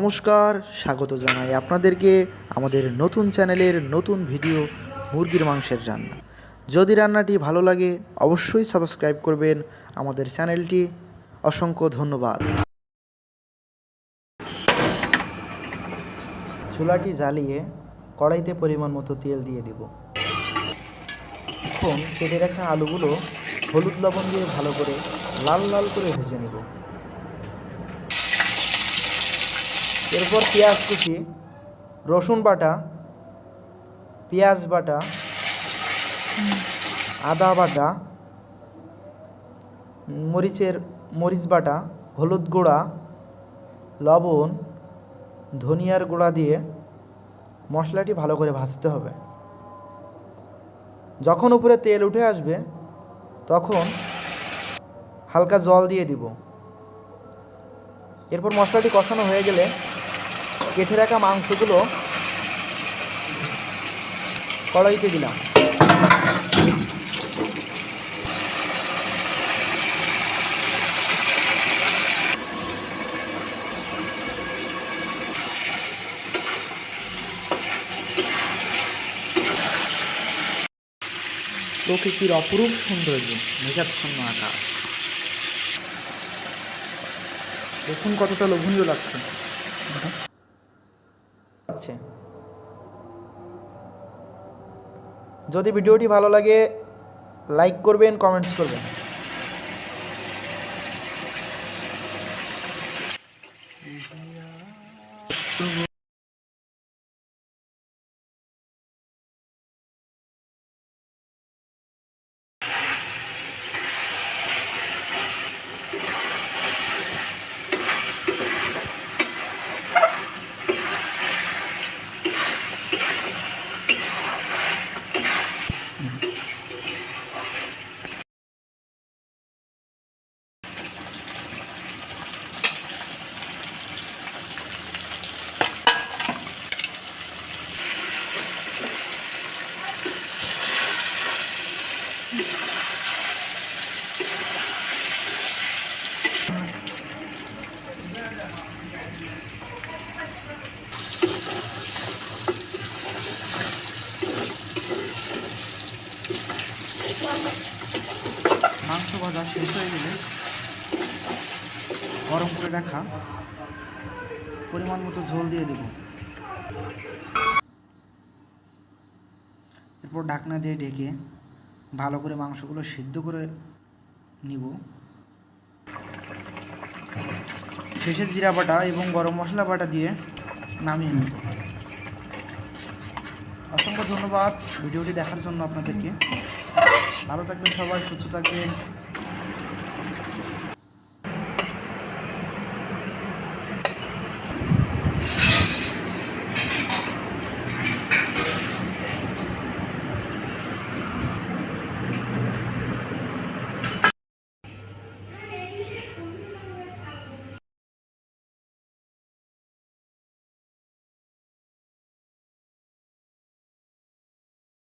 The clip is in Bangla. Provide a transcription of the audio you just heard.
নমস্কার, স্বাগত জানাই আপনাদেরকে আমাদের নতুন চ্যানেলের নতুন ভিডিও মুরগির মাংসের রান্না। যদি রান্নাটি ভালো লাগে অবশ্যই সাবস্ক্রাইব করবেন আমাদের চ্যানেলটি। অসংখ্য ধন্যবাদ। চুলাটি জ্বালিয়ে কড়াইতে পরিমাণ মতো তেল দিয়ে দেব। এখন কেটে রাখা আলুগুলো হলুদ লবণ দিয়ে ভালো করে লাল লাল করে ভেজে নেব। এরপর পেঁয়াজ কুচি, রসুন বাটা, পেঁয়াজ বাটা, আদা বাটা, মরিচ বাটা, হলুদ গুঁড়া, লবণ, ধনিয়ার গুঁড়া দিয়ে মশলাটি ভালো করে ভাজতে হবে। যখন উপরে তেল উঠে আসবে তখন হালকা জল দিয়ে দিব। এরপর মশলাটি কষানো হয়ে গেলে কেটে রাখা মাংসগুলো কড়াইতে দিলাম। প্রকৃতির অপরূপ সৌন্দর্য, মেঘাচ্ছন্ন আকাশ, দেখুন কতটা লোভনীয় লাগছে। যদি ভিডিওটি ভালো লাগে লাইক করবেন, কমেন্টস করবেন। মাংস ভাজা শেষ হয়ে গেলে গরম করে রাখা পরিমাণ মতো ঝোল দিয়ে দেব। এরপর ঢাকনা দিয়ে ঢেকে ভালো করে মাংসগুলো সিদ্ধ করে নিব। শেষে জিরা বাটা এবং গরম মশলা বাটা দিয়ে নামিয়ে নেব। অসংখ্য ধন্যবাদ ভিডিওটি দেখার জন্য আপনাদেরকে। ভালো থাকবেন সবাই, সুস্থ থাকবেন।